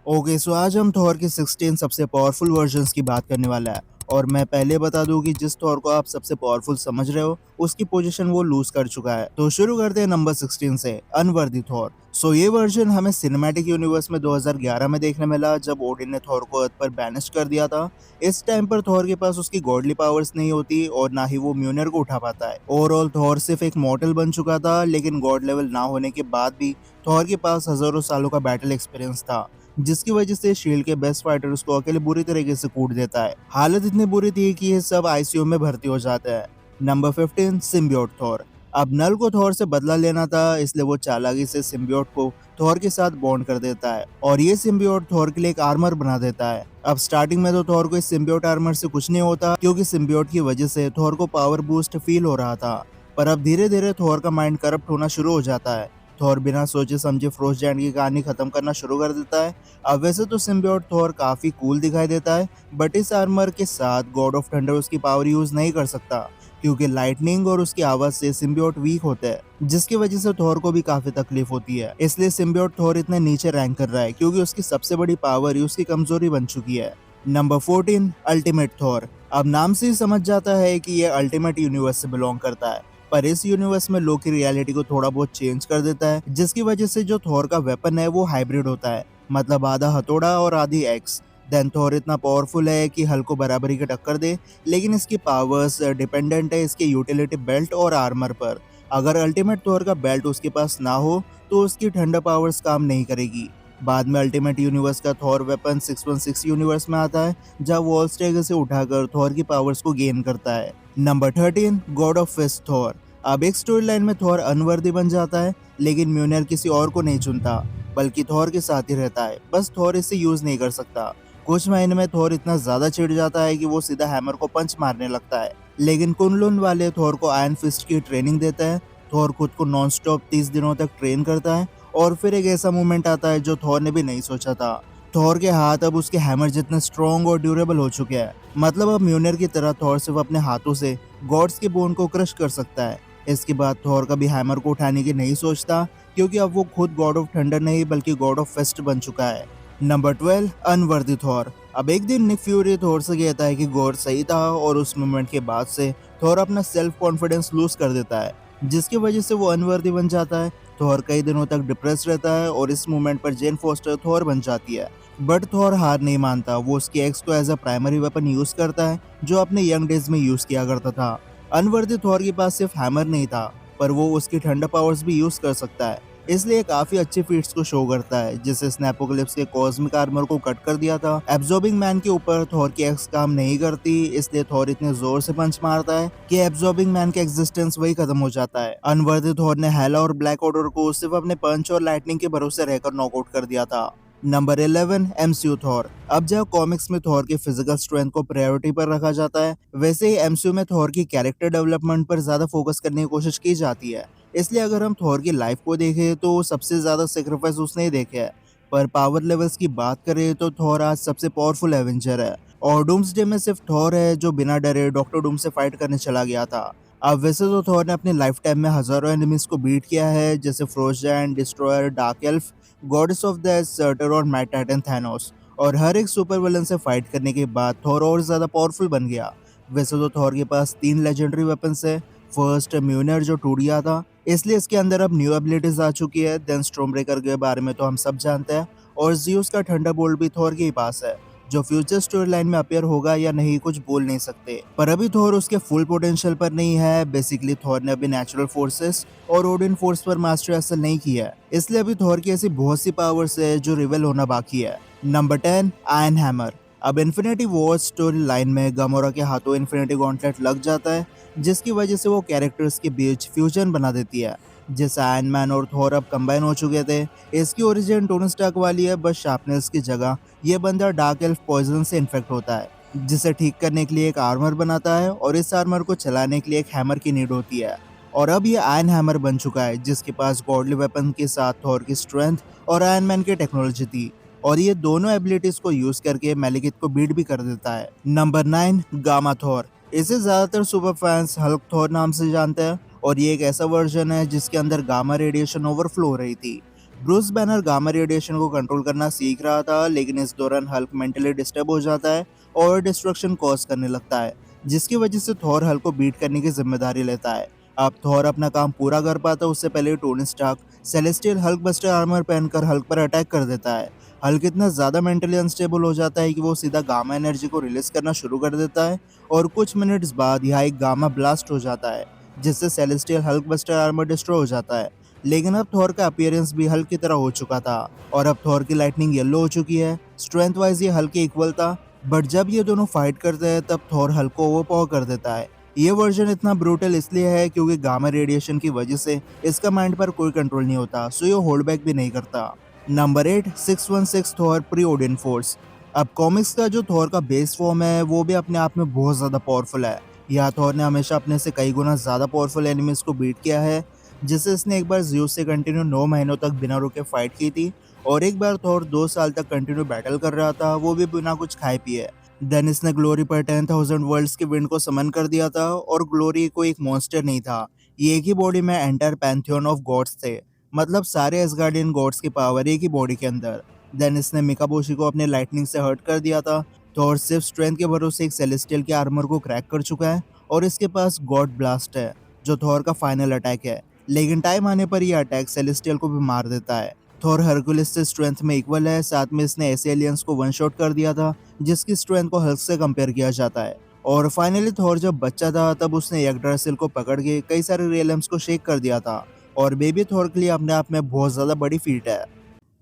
Okay, सो आज हम Thor के 16 सबसे पावरफुल वर्जन्स की बात करने वाला है। और मैं पहले बता दूं कि जिस थॉर को आप सबसे पावरफुल समझ रहे हो उसकी पोजीशन वो लूज कर चुका है। तो शुरू करते हैं नंबर 16 से, अनवर्दी थॉर। सो ये वर्जन हमें सिनेमैटिक यूनिवर्स में 2011 में देखने मिला, जब ओडिन ने थॉर को अर्थ पर बैनिश कर दिया था। इस टाइम पर थॉर के पास उसकी गॉडली पावर्स नहीं होती और ना ही वो म्यूनियर को उठा पाता है। ओवरऑल थॉर सिर्फ एक मॉर्टल बन चुका था, लेकिन गॉड लेवल ना होने के बाद भी थॉर के पास हजारों सालों का बैटल एक्सपीरियंस था, जिसकी वजह से शील्ड के बेस्ट फाइटर्स को अकेले बुरी तरीके से कूट देता है। हालत इतनी बुरी थी कि ये सब आईसीयू में भर्ती हो जाते हैं। Number 15, symbiote Thor. अब नल को थॉर से बदला लेना था, इसलिए वो चालाकी से सिम्बियोट को थॉर के साथ बॉन्ड कर देता है और ये सिम्बियोट थॉर के लिए एक आर्मर बना देता है। अब स्टार्टिंग में तो थॉर को इस सिम्बियोट आर्मर से कुछ नहीं होता, क्योंकि सिम्बियोट की वजह से थॉर को पावर बूस्ट फील हो रहा था। पर अब धीरे धीरे थॉर का माइंड करप्ट होना शुरू हो जाता है। थॉर बिना सोचे समझे फ्रोस्ट जायंट की कहानी खत्म करना शुरू कर देता है। अब वैसे तो सिम्बियोट थॉर काफी कूल दिखाई देता है, बट इस आर्मर के साथ गॉड ऑफ थंडर उसकी पावर यूज नहीं कर सकता, क्योंकि लाइटनिंग और उसकी आवाज से सिम्बियोट वीक होता है, जिसकी वजह से थॉर को भी काफी तकलीफ होती है। इसलिए सिम्बियोट थॉर इतने नीचे रैंक कर रहा है, क्योंकि उसकी सबसे बड़ी पावर ही उसकी कमजोरी बन चुकी है। Number 14, ultimate Thor. अब नाम से ही समझ जाता है कि ये अल्टीमेट यूनिवर्स से बिलोंग करता है, पर इस यूनिवर्स में लोग की रियलिटी को थोड़ा बहुत चेंज कर देता है, जिसकी वजह से जो थॉर का वेपन है वो हाइब्रिड होता है, मतलब आधा हथौड़ा और आधी एक्स। देन थॉर इतना पावरफुल है कि हल्क को बराबरी की टक्कर दे, लेकिन इसकी पावर्स डिपेंडेंट है इसके यूटिलिटी बेल्ट और आर्मर पर। अगर अल्टीमेट थॉर का बेल्ट उसके पास ना हो तो उसकी ठंडा पावर्स काम नहीं करेगी। बाद में अल्टीमेट यूनिवर्स का थॉर वेपन 616 यूनिवर्स में आता है, जहाँ वॉलस्टेगर से उठाकर थॉर की पावर्स को गेन करता है। Number 13, god of fist Thor. अब एक स्टोरी लाइन में थॉर अनवर्दी बन जाता है, लेकिन म्यूनियर किसी और को नहीं चुनता, बल्कि थॉर के साथ ही रहता है, बस थॉर इसे यूज नहीं कर सकता। कुछ महीने में थॉर इतना ज्यादा चिढ़ जाता है कि वो सीधा हैमर को पंच मारने लगता है, लेकिन कुनलुन वाले थॉर को आयरन फिस्ट की ट्रेनिंग देते हैं। थॉर खुद को नॉन स्टॉप 30 दिनों तक ट्रेन करता है, और फिर एक ऐसा मोमेंट आता है जो थॉर ने भी नहीं सोचा था। थॉर के हाथ अब उसके हैमर जितने स्ट्रॉन्ग और ड्यूरेबल हो चुके हैं, मतलब अब म्यूनियर की तरह थॉर सिर्फ अपने हाथों से गॉड्स के बोन को क्रश कर सकता है। इसके बाद थॉर कभी हैमर को उठाने की नहीं सोचता, क्योंकि अब वो खुद गॉड ऑफ थंडर नहीं बल्कि गॉड ऑफ फेस्ट बन चुका है। Number 12, unworthy Thor. अब एक दिन निक फ्यूरी थॉर से कहता है कि गॉड सही था, और उस मोमेंट के बाद से थॉर अपना सेल्फ कॉन्फिडेंस लूज कर देता है, जिसकी वजह से वो अनवर्दी बन जाता है। थॉर कई दिनों तक डिप्रेस रहता है, और इस मोमेंट पर जेन फोस्टर थॉर बन जाती है। बट थॉर हार नहीं मानता, वो उसकी एक्स को as a primary weapon use करता है, जो अपने यंग डेज में यूज किया करता था। अनवर्दी थॉर के पास सिर्फ हैमर नहीं था, पर वो उसकी ठंडा पावर्स भी यूज कर सकता है, इसलिए काफी अच्छी फीट्स को शो करता है, जिसे स्नैपोकलिप्स के कॉस्मिक आर्मर को कट कर दिया था। एब्जॉर्बिंग मैन के ऊपर थॉर की एक्स काम नहीं करती, इसलिए थॉर इतने जोर से पंच मारता है कि एब्जॉर्बिंग मैन का एग्जिस्टेंस वही खत्म हो जाता है। अनवर्दी थॉर ने हेला और ब्लैक ऑर्डर को सिर्फ अपने पंच और लाइटनिंग के भरोसे रहकर नॉकआउट कर दिया था। Number 11, MCU Thor. अब जब कॉमिक्स में थॉर की फिजिकल स्ट्रेंथ को प्रायोरिटी पर रखा जाता है, वैसे ही एमसीयू में थॉर की कैरेक्टर डेवलपमेंट पर ज्यादा फोकस करने की कोशिश की जाती है। इसलिए अगर हम थॉर की लाइफ को देखें तो सबसे ज्यादा सेक्रीफाइस उसने ही देखे है। पर पावर लेवल्स की बात करें तो थॉर आज सबसे पावरफुल एवेंजर है, और डूम्सडे में सिर्फ थॉर है जो बिना डरे डॉक्टर डूम से फाइट करने चला गया था। अब वैसे तो थॉर ने अपनी लाइफ टाइम में हजारों एनिमीज को बीट किया है, जैसे frost destroyer, dark elf, goddess of the shorter और मैड टाइटन थैनोस, और हर एक सुपर विलन से फाइट करने के बाद थॉर और ज्यादा पावरफुल बन गया। वैसे तो थॉर के पास 3 लेजेंडरी वेपन्स है। फर्स्ट, म्यूनियर जो टूट गया था, इसलिए इसके अंदर अब न्यू एबिलिटीज आ चुकी है। देन स्टॉर्मब्रेकर के बारे में तो हम सब जानते हैं, और जियोस का थंडरबोल्ट भी थॉर के ही पास है, जो फ्यूचर स्टोरी लाइन में अपियर होगा या नहीं कुछ बोल नहीं सकते। पर अभी थॉर उसके फुल पोटेंशियल पर नहीं है। बेसिकली थॉर ने अभी नेचुरल फोर्सेस और ओडिन फोर्स पर मास्टरी हासिल नहीं किया है, इसलिए अभी थॉर की ऐसी बहुत सी पावर्स है जो रिवेल होना बाकी है। Number 10, iron hammer. अब इन्फिनिटी वॉर स्टोरी लाइन में गामोरा के हाथों इन्फिनिटी गॉन्टलेट लग जाता है, जिसकी वजह से वो कैरेक्टर्स के बीच फ्यूजन बना देती है, जैसे आयरन मैन और थॉर अब कंबाइन हो चुके थे। इसकी ओरिजिन टोनी स्टार्क वाली है, बस शार्पनेस की जगह ये बंदा डार्क एल्फ पॉइजन से इन्फेक्ट होता है, जिसे ठीक करने के लिए एक आर्मर बनाता है, और इस आर्मर को चलाने के लिए एक हैमर की नीड होती है। और अब ये आयरन हैमर बन चुका है, जिसके पास गॉडली वेपन के साथ थॉर की स्ट्रेंथ और आयरन मैन की टेक्नोलॉजी थी, और ये दोनों एबिलिटीज को यूज करके मैलिकिथ को बीट भी कर देता है। Number 9, gamma Thor. इसे ज्यादातर सुपर फैंस हल्क थॉर नाम से जानते हैं, और ये एक ऐसा वर्जन है जिसके अंदर गामा रेडिएशन ओवरफ्लो हो रही थी। ब्रूस बैनर गामा रेडिएशन को कंट्रोल करना सीख रहा था, लेकिन इस दौरान हल्क मेंटली डिस्टर्ब हो जाता है और डिस्ट्रक्शन कॉज करने लगता है, जिसकी वजह से थॉर हल्क को बीट करने की जिम्मेदारी लेता है। अब थॉर अपना काम पूरा कर पाता उससे पहले Tony Stark celestial Hulk buster armour पहनकर हल्क पर अटैक कर देता है। हल्क इतना ज्यादा मेंटली अनस्टेबल हो जाता है कि वो सीधा गामा एनर्जी को रिलीज करना शुरू कर देता है और कुछ मिनट्स बाद यहाँ एक गामा ब्लास्ट हो जाता है, जिससे celestial Hulk buster armour destroy हो जाता है। लेकिन अब थॉर का अपीयरेंस भी हल्क की तरह हो चुका था और अब थॉर की लाइटनिंग येलो हो चुकी है। स्ट्रेंथ वाइज ये हल्क के इक्वल था, बट जब ये दोनों फाइट करते हैं तब थॉर हल्क को ओवरपावर कर देता है। ये वर्जन इतना ब्रूटल इसलिए है क्योंकि गामा रेडिएशन की वजह से इसका माइंड पर कोई कंट्रोल नहीं होता, सो ये होल्ड बैक भी नहीं करता। Number 8, 616 Thor pre Odin force. अब कॉमिक्स का जो थॉर का बेस फॉर्म है वो भी अपने आप में बहुत ज्यादा पावरफुल है। यह थॉर ने हमेशा अपने से कई गुना ज्यादा पावरफुल एनिमीज को बीट किया है, जिससे इसने एक बार ज़्यूस से कंटिन्यू 9 महीनों तक बिना रुके फाइट की थी और एक बार थॉर 2 साल तक कंटिन्यू बैटल कर रहा था, वो भी बिना कुछ खाए पिए। देन इसने ग्लोरी पर 10,000 वर्ल्ड्स के विंड को समन कर दिया था और ग्लोरी कोई एक मॉन्स्टर नहीं था, ये एक ही बॉडी में एंटायर पैंथियन ऑफ गॉड्स थे, मतलब सारे एसगार्डियन गॉड्स की पावर एक ही बॉडी के अंदर। देन इसने मिकाबोशी को अपने लाइटनिंग से हर्ट कर दिया था। थॉर सिर्फ स्ट्रेंथ के भरोसे एक सेलेस्टियल के आर्मर को क्रैक कर चुका है और इसके पास गॉड ब्लास्ट है, जो थॉर का फाइनल अटैक है। लेकिन टाइम आने पर यह अटैक सेलेस्टियल को भी मार देता है। थॉर हरकुलिस से स्ट्रेंथ में इक्वल है, साथ में इसने ऐसे एलियंस को वन शॉट कर दिया था जिसकी स्ट्रेंथ को हल्क से कंपेयर किया जाता है। और फाइनली थॉर जब बच्चा था तब उसने यग्ड्रासिल को पकड़ के कई सारे रियलम्स को शेक कर दिया था और बेबी थॉर के लिए अपने आप में बहुत ज्यादा बड़ी फीट है।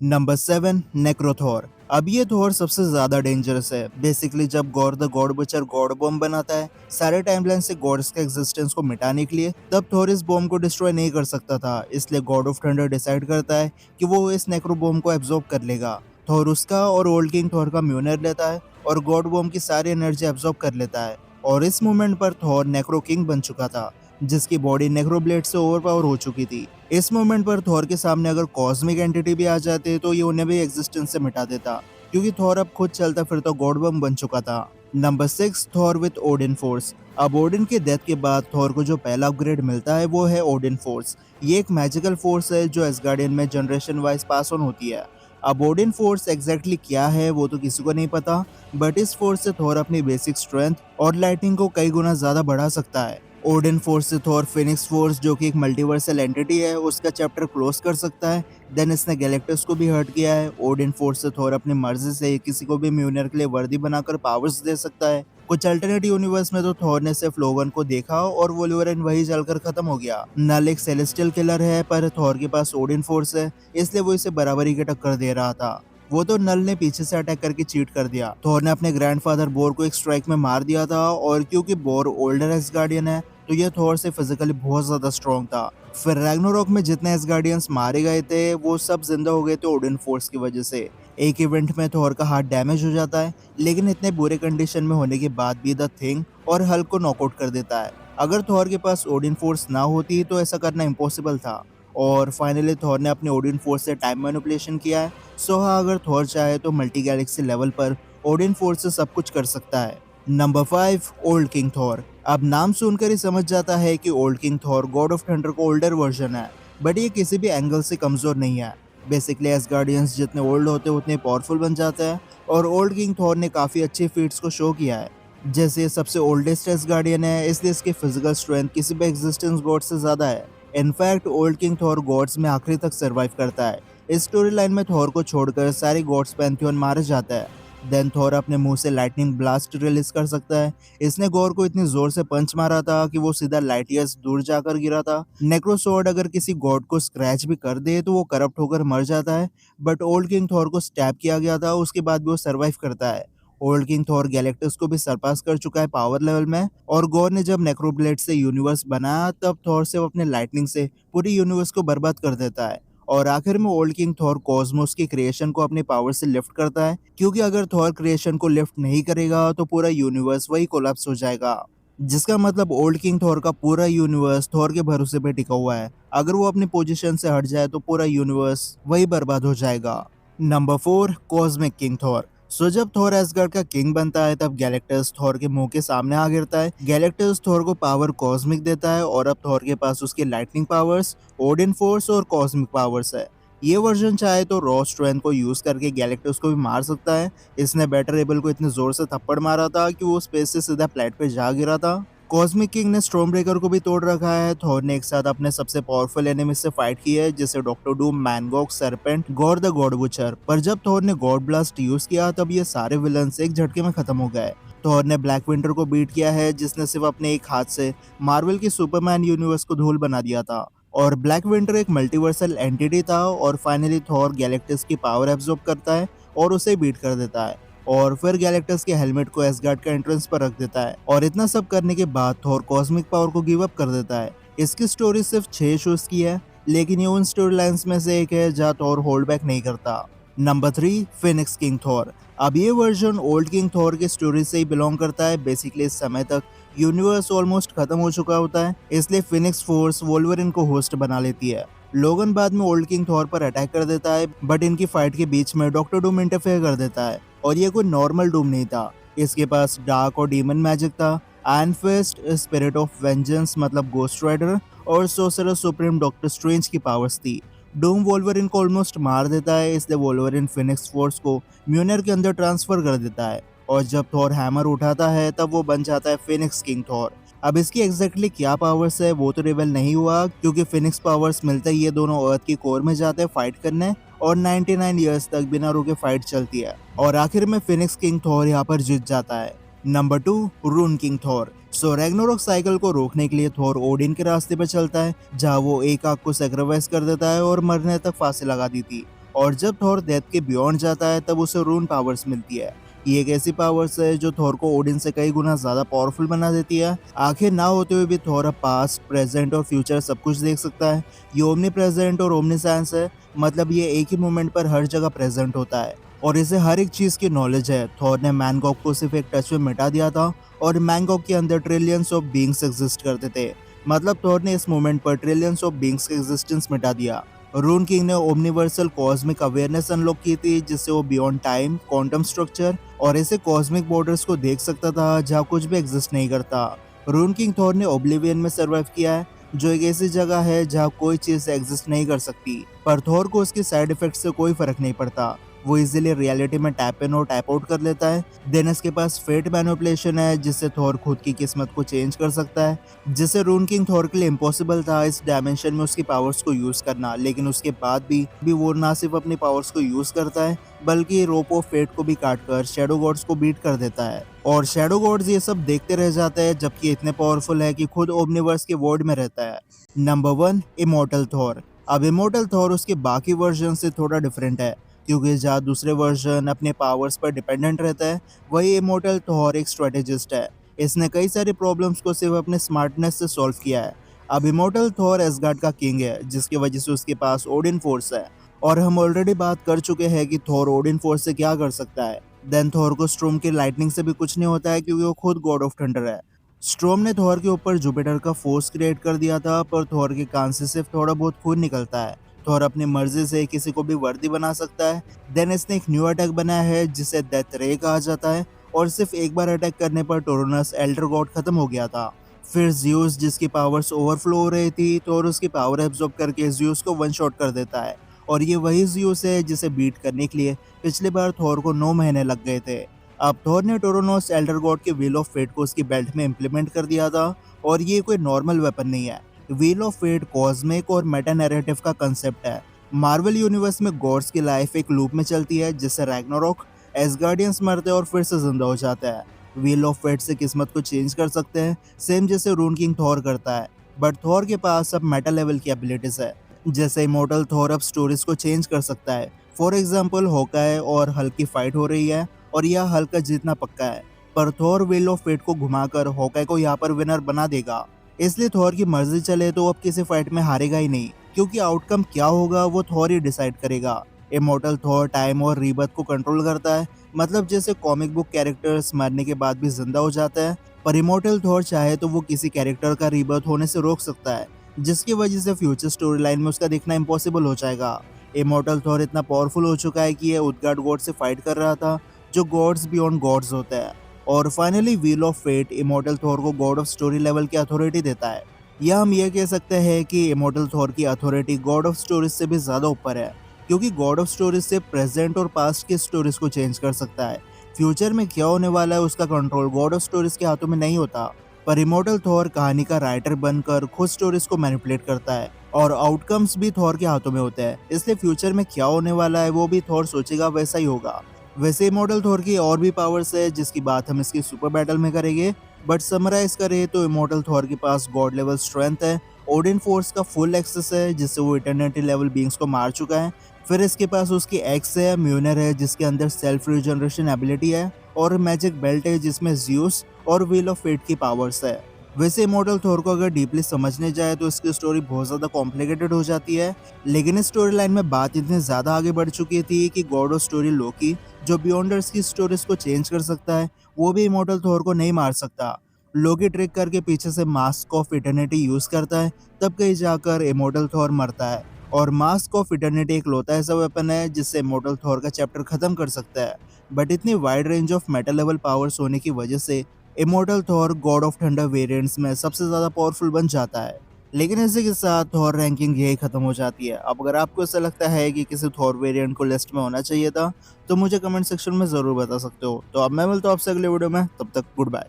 Number 7, Necrothor. अब ये थॉर सबसे ज्यादा डेंजरस है। बेसिकली जब God the God Butcher God bomb बनाता है सारे टाइमलाइन से गॉड्स के एग्जिस्टेंस को मिटाने के लिए, तब थॉर इस बॉम्ब को डिस्ट्रॉय नहीं कर सकता था, इसलिए गॉड ऑफ थंडर डिसाइड करता है कि वो इस नेक्रो बॉम्ब को एब्जॉर्ब कर लेगा। थॉर उसका और ओल्ड किंग थॉर का म्यूनर लेता है और गॉड बॉम्ब की सारी एनर्जी एब्जॉर्ब कर लेता है और इस मोमेंट पर थॉर नेक्रो किंग बन चुका था, जिसकी बॉडी नेक्रोब्लेड से ओवरपावर हो चुकी थी। इस मोमेंट पर थॉर के सामने अगर कॉस्मिक एंटिटी भी आ जाते तो ये उन्हें भी एग्जिस्टेंस से मिटा देता, क्योंकि थॉर अब खुद चलता फिरता गॉड बम बन चुका था। Number 6, Thor with Odin force. अब ओडिन के डेथ के बाद थॉर को जो पहला अपग्रेड मिलता है वो है ओडिन फोर्स। ये एक मैजिकल फोर्स है जो एसगार्डियन में जनरेशन वाइज पास ऑन होती है। अब ओडिन फोर्स एग्जैक्टली क्या है वो तो किसी को नहीं पता, बट इस फोर्स से थॉर अपनी बेसिक स्ट्रेंथ और लाइटिंग को कई गुना ज्यादा बढ़ा सकता है। ओडिन फोर्स से थॉर फिनिक्स फोर्स, जो कि एक मल्टीवर्सल एंटिटी है, उसका चैप्टर क्लोज कर सकता है। देन इसने गैलेक्टस को भी हर्ट किया है। ओडिन फोर्स से थॉर अपनी मर्जी से किसी को भी म्यूनियर के लिए वर्दी बनाकर पावर्स दे सकता है। कुछ अल्टरनेट यूनिवर्स में तो थॉर ने सिर्फ लोगन को देखा और वोल्वरिन वही जलकर खत्म हो गया। नल एक सेलेस्टियल किलर है, पर थॉर के पास ओडिन फोर्स है, इसलिए वो इसे बराबरी की टक्कर दे रहा था। वो तो नल ने पीछे से अटैक करके चीट कर दिया। थॉर ने अपने ग्रैंडफादर बोर को एक स्ट्राइक में मार दिया था और क्योंकि बोर ओल्डर एसगार्डियन है तो ये थॉर से फिजिकली बहुत ज्यादा स्ट्रॉन्ग था। फिर रैग्नारोक में जितने एसगार्डियंस मारे गए थे वो सब जिंदा हो गए थे ओडिन फोर्स की वजह से। एक इवेंट में थॉर का हार्ट डैमेज हो जाता है, लेकिन इतने बुरे कंडीशन में होने के बाद भी द थिंग और हल्क को नॉकआउट कर देता है। अगर थॉर के पास ओडिन फोर्स ना होती तो ऐसा करना इम्पॉसिबल था। और फाइनली थॉर ने अपने ओडिन फोर्स से टाइम मैनिपुलेशन किया है। सो हाँ, अगर थॉर चाहे तो मल्टी गैलेक्सी लेवल पर ओडिन फोर्स से सब कुछ कर सकता है। Number 5, old king Thor. अब नाम सुनकर ही समझ जाता है कि old king Thor God of thunder का ओल्डर वर्जन है, बट ये किसी भी एंगल से कमजोर नहीं है। बेसिकली एसगार्डियंस जितने ओल्ड होते हैं उतने पावरफुल बन जाते हैं और ओल्ड किंग थॉर ने काफी अच्छी फीट्स को शो किया है। जैसे ये सबसे ओल्डेस्ट एसगार्डियन है, इसलिए इसकी फिजिकल स्ट्रेंथ किसी भी एग्जिस्टेंस गॉड से ज्यादा है। In fact old king Thor gods में आखिरी तक सर्वाइव करता है। इस स्टोरी लाइन में थॉर को छोड़कर सारे गॉड्स पैंथियन मारे जाता है। देन थॉर अपने मुंह से लाइटनिंग ब्लास्ट रिलीज कर सकता है। इसने गॉर को इतनी जोर से पंच मारा था कि वो सीधा लाइट ईयर्स दूर जाकर गिरा था। नेक्रोसॉर्ड अगर किसी गॉड को स्क्रैच भी कर दे तो वो करप्ट होकर मर जाता है, बट ओल्ड किंग थॉर को स्टैब किया गया था, उसके बाद भी वो सर्वाइव करता है। ओल्ड किंग थॉर गैलेक्टस को भी सरपास कर चुका है पावर लेवल में, और गॉर ने जब नेक्रोब्लेड से यूनिवर्स बनाया तब थॉर से वो अपने लाइटनिंग से पूरी यूनिवर्स को बर्बाद कर देता है। और आखिर में ओल्ड किंग थॉर कॉस्मोस की क्रिएशन को अपनी पावर से लिफ्ट करता है, क्योंकि अगर थॉर क्रिएशन को लिफ्ट नहीं करेगा तो पूरा यूनिवर्स वही कोलैप्स हो जाएगा। जिसका मतलब ओल्ड किंग थॉर का पूरा यूनिवर्स थॉर के भरोसे पे टिका हुआ है। अगर वो अपनी पोजीशन से हट जाए तो पूरा यूनिवर्स वही बर्बाद हो जाएगा। Number 4, cosmic king Thor. So जब थॉर एसगार्ड का किंग बनता है तब गैलेक्टस थॉर के मुंह के सामने आ गिरता है। गैलेक्टस थॉर को पावर कॉस्मिक देता है और अब थॉर के पास उसकी लाइटनिंग पावर्स, ओडिन फोर्स और कॉस्मिक पावर्स है। ये वर्जन चाहे तो रॉ स्ट्रेंथ को यूज करके गैलेक्टस को भी मार सकता है। इसने बैटर एबल को इतने जोर से थप्पड़ मारा था कि वो स्पेस से सीधा प्लेट पे जा गिरा था। कॉस्मिक किंग ने स्टॉर्म ब्रेकर को भी तोड़ रखा है। थॉर ने एक साथ अपने सबसे पावरफुल एनिमी से फाइट की है, जैसे Doctor Doom, Mangog, Serpent, God the God Butcher. पर जब थॉर ने गॉड ब्लास्ट यूज किया तब ये सारे विलन्स एक झटके में खत्म हो गए। थॉर ने ब्लैक विंटर को बीट किया है, जिसने सिर्फ अपने एक हाथ से मार्वल की सुपरमैन यूनिवर्स को धूल बना दिया था। और ब्लैक विंटर एक मल्टीवर्सल एंटिटी था। और फाइनली थॉर गैलेक्टस की पावर एब्जॉर्ब करता है और उसे बीट कर देता है। और फिर गैलेक्टस के हेलमेट को एसगार्ड का एंट्रेंस पर रख देता है। और इतना सब करने के बाद थॉर कॉस्मिक पावर को गिव अप कर देता है। इसकी स्टोरी सिर्फ 6 शोज की है, लेकिन ये उन स्टोरी लाइन्स में से एक है जहाँ थॉर होल्ड बैक नहीं करता। Number 3, Phoenix king Thor. अब ये वर्जन ओल्ड किंग थॉर की स्टोरी से ही बिलोंग करता है। बेसिकली इस समय तक यूनिवर्स ऑलमोस्ट खत्म हो चुका होता है, इसलिए फिनिक्स फोर्स वोल्वरिन को होस्ट बना लेती है। लोगन बाद में ओल्ड किंग थॉर पर अटैक कर देता है, बट इनकी फाइट के बीच में डॉक्टर डूम इंटरफेयर कर देता है। और ये कोई नॉर्मल डूम नहीं था, इसके पास डार्क और डीमन मैजिक था। Iron fist, spirit of vengeance मतलब गोस्ट राइडर, और सोसरर सुप्रीम डॉक्टर स्ट्रेंज की पावर्स थी। डूम वोल्वरिन को ऑलमोस्ट मार देता है, इसलिए वोल्वरिन फिनिक्स फोर्स को म्यूनर के अंदर ट्रांसफर कर देता है। और जब थॉर हैमर उठाता है तब वो बन जाता है फिनिक्स किंग थॉर। अब इसकी एग्जैक्टली क्या पावर्स है वो तो रिवील नहीं हुआ, क्योंकि फिनिक्स पावर्स मिलते ही ये दोनों अर्थ की कोर में जाते हैं फाइट करने, और 99 इयर्स तक बिना रुके फाइट चलती है। और आखिर में फिनिक्स किंग थॉर यहाँ पर जीत जाता है। Number 2, rune king Thor. So Ragnarok cycle को रोकने के लिए थॉर ओडिन के रास्ते पर चलता है, जहाँ वो एक आग को सेक्रीफाइस कर देता है और मरने तक फांसी लगा दी थी। और जब थॉर डेथ के बियॉन्ड जाता है तब उसे रून पावर्स मिलती है। ये एक ऐसी पावर्स है जो थॉर को ओडिन से कई गुना ज्यादा पावरफुल बना देती है। आखिर ना होते हुए भी थॉर अब पास्ट, प्रेजेंट और फ्यूचर सब कुछ देख सकता है। ये ओमनी प्रेजेंट और ओमनी साइंस है, मतलब ये एक ही मोमेंट पर हर जगह प्रेजेंट होता है और इसे हर एक चीज की नॉलेज है। थॉर ने मैनगॉक को सिर्फ एक टच में मिटा दिया था, और मैनगॉक के अंदर ट्रिलियंस ऑफ बीइंग्स एग्जिस्ट करते थे। मतलब थॉर ने इस मोमेंट पर ट्रिलियंस ऑफ बीइंग्स का एग्जिस्टेंस मिटा दिया। रून किंग ने ओमनिवर्सल कॉस्मिक अवेयरनेस अनलॉक की थी, जिससे वो बियॉन्ड टाइम, क्वांटम स्ट्रक्चर और ऐसे कॉस्मिक बॉर्डर्स को देख सकता था जहाँ कुछ भी एग्जिस्ट नहीं करता। रून किंग थॉर ने ओब्लिवियन में सर्वाइव किया है, जो एक ऐसी जगह है जहाँ कोई चीज एग्जिस्ट नहीं कर सकती। पर थॉर को उसके साइड इफेक्ट से कोई फर्क नहीं पड़ता। वो इजीली रियलिटी में टैप इन और टैप आउट कर लेता है। देन इसके पास फेट मैनिपुलेशन है, जिससे थॉर खुद की किस्मत को चेंज कर सकता है, जिससे रून किंग थॉर के लिए इम्पॉसिबल था इस डायमेंशन में उसकी पावर्स को यूज करना। लेकिन उसके बाद भी वो ना सिर्फ अपनी पावर्स को यूज करता है, बल्कि रोप ऑफ फेट को भी काट कर शैडो गॉड्स को बीट कर देता है। और शैडो गॉड्स ये सब देखते रह जाते हैं, जबकि इतने पावरफुल है कि खुद ओमनिवर्स के वर्ल्ड में रहता है। Number 1, immortal Thor. अब इमोर्टल थॉर उसके बाकी वर्जन से थोड़ा डिफरेंट है, क्योंकि जहाँ दूसरे वर्जन अपने पावर्स पर डिपेंडेंट रहता है, वही इमोर्टल थॉर एक स्ट्रेटेजिस्ट है। इसने कई सारी प्रॉब्लम्स को सिर्फ अपने स्मार्टनेस से सॉल्व किया है। अब इमोर्टल थॉर एसगार्ड का किंग है, जिसकी वजह से उसके पास ओडिन फोर्स है। और हम ऑलरेडी बात कर चुके हैं कि थॉर ओडिन फोर्स से क्या कर सकता है। देन थॉर को स्ट्रोम की लाइटनिंग से भी कुछ नहीं होता है, क्योंकि वो खुद गॉड ऑफ थंडर है। स्ट्रोम ने थॉर के ऊपर जुपिटर का फोर्स क्रिएट कर दिया था, पर थॉर के कान से सिर्फ थोड़ा बहुत खून निकलता है। थॉर अपनी मर्जी से किसी को भी वर्दी बना सकता है। देन इसने एक न्यू अटैक बनाया है, जिसे डेथ रे कहा जाता है, और सिर्फ एक बार अटैक करने पर टोरोनस एल्डर गॉड खत्म हो गया था। फिर जियूस, जिसकी पावर्स ओवरफ्लो हो रही थी, थॉर उसकी पावर एब्जॉर्ब करके जियूस को वन शॉट कर देता है। और ये वही जियूस है जिसे बीट करने के लिए पिछली बार थॉर को 9 महीने लग गए थे। अब थॉर ने टोरोनोस एल्डर गॉड के व्हील ऑफ फेट को उसकी बेल्ट में इम्प्लीमेंट कर दिया था। और ये कोई नॉर्मल वेपन नहीं है। व्हील ऑफ फेट कॉस्मिक और मेटा नैरेटिव का कंसेप्ट है। मार्वल यूनिवर्स में गॉड्स की लाइफ एक लूप में चलती है, जिससे रैग्नारोक, एसगार्डियंस मरते हैं और फिर से जिंदा हो जाते हैं। व्हील ऑफ फेट से किस्मत को चेंज कर सकते हैं, सेम जैसे रून किंग थॉर करता है। बट थॉर के पास अब मेटा लेवल की एबिलिटीज है, जैसे इमोर्टल थॉर अब स्टोरीज को चेंज कर सकता है। फॉर एग्जाम्पल, होकाई और हल्क की फाइट हो रही है और यह हल्क का जीतना पक्का है, पर थॉर व्हील ऑफ फेट को घुमाकर होकाई को यहाँ पर विनर बना देगा। इसलिए थॉर की मर्जी चले तो अब किसी फाइट में हारेगा ही नहीं, क्योंकि आउटकम क्या होगा वो थॉर ही डिसाइड करेगा। इमोर्टल थॉर टाइम और रीबर्थ को कंट्रोल करता है, मतलब जैसे कॉमिक बुक कैरेक्टर्स मरने के बाद भी जिंदा हो जाता है, पर इमोर्टल थॉर चाहे तो वो किसी कैरेक्टर का रीबर्थ होने से रोक सकता है, जिसकी वजह से फ्यूचर स्टोरी लाइन में उसका दिखना इम्पॉसिबल हो जाएगा। इमोर्टल थॉर इतना पावरफुल हो चुका है कि ये उदगार्ड गॉड से फाइट कर रहा था, जो गॉड्स बियॉन्ड गॉड्स होते हैं। और finally wheel of fate immortal Thor को गॉड ऑफ स्टोरी लेवल की अथॉरिटी देता है, या हम ये कह सकते हैं कि इमोर्टल थॉर की अथॉरिटी गॉड ऑफ स्टोरीज से भी ज्यादा ऊपर है। क्योंकि गॉड ऑफ स्टोरेज से प्रेजेंट और पास्ट के स्टोरेज को चेंज कर सकता है। फ्यूचर में क्या होने वाला है उसका कंट्रोल गॉड ऑफ स्टोरेज के हाथों में नहीं होता, पर इमॉर्टल थॉर कहानी का राइटर बनकर खुद स्टोरीज को मैनिपुलेट करता है और आउटकम्स भी थॉर के हाथों में होते हैं। इसलिए फ्यूचर में क्या होने वाला है वो भी थॉर सोचेगा वैसा ही होगा। वैसे इमॉर्टल थॉर की और भी पावर्स है जिसकी बात हम इसकी सुपर बैटल में करेंगे, बट समराइज करें तो इमॉर्टल थॉर के पास गॉड लेवल स्ट्रेंथ है, ओडिन फोर्स का फुल एक्सेस है जिससे वो इटर्निटी लेवल बींग्स को मार चुका है। फिर इसके पास उसकी एक्स है, म्यूनर है जिसके अंदर सेल्फ रिजनरेशन एबिलिटी है, और मैजिक बेल्ट है जिसमें ज्यूस और व्हील ऑफ फेट की पावर्स है। वैसे इमॉर्टल थॉर को अगर डीपली समझने जाए तो इसकी स्टोरी बहुत ज्यादा कॉम्प्लिकेटेड हो जाती है, लेकिन इस स्टोरी लाइन में बात इतनी ज्यादा आगे बढ़ चुकी थी कि गॉड ऑफ स्टोरी लोकी, जो बियॉन्डर्स की स्टोरीज को चेंज कर सकता है, वो भी इमॉर्टल थॉर को नहीं मार सकता। लोकी ट्रिक करके पीछे से मास्क ऑफ इटर्निटी यूज करता है, तब कहीं जाकर इमॉर्टल थॉर मरता है। और मास्क ऑफ इटर्निटी एक लौता ऐसा वेपन है जिससे इमॉर्टल थॉर का चैप्टर खत्म कर सकता है, बट इतनी wide range of Meta level powers होने की वजह से immortal Thor God of thunder variants में सबसे ज्यादा पावरफुल बन जाता है। लेकिन इसी के साथ थॉर रैंकिंग यही खत्म हो जाती है। अब अगर आपको ऐसा लगता है कि किसी थॉर वेरिएंट को लिस्ट में होना चाहिए था, तो मुझे कमेंट सेक्शन में जरूर बता सकते हो। तो अब मैं मिलता हूँ आपसे अगले वीडियो में, तब तक गुड बाय।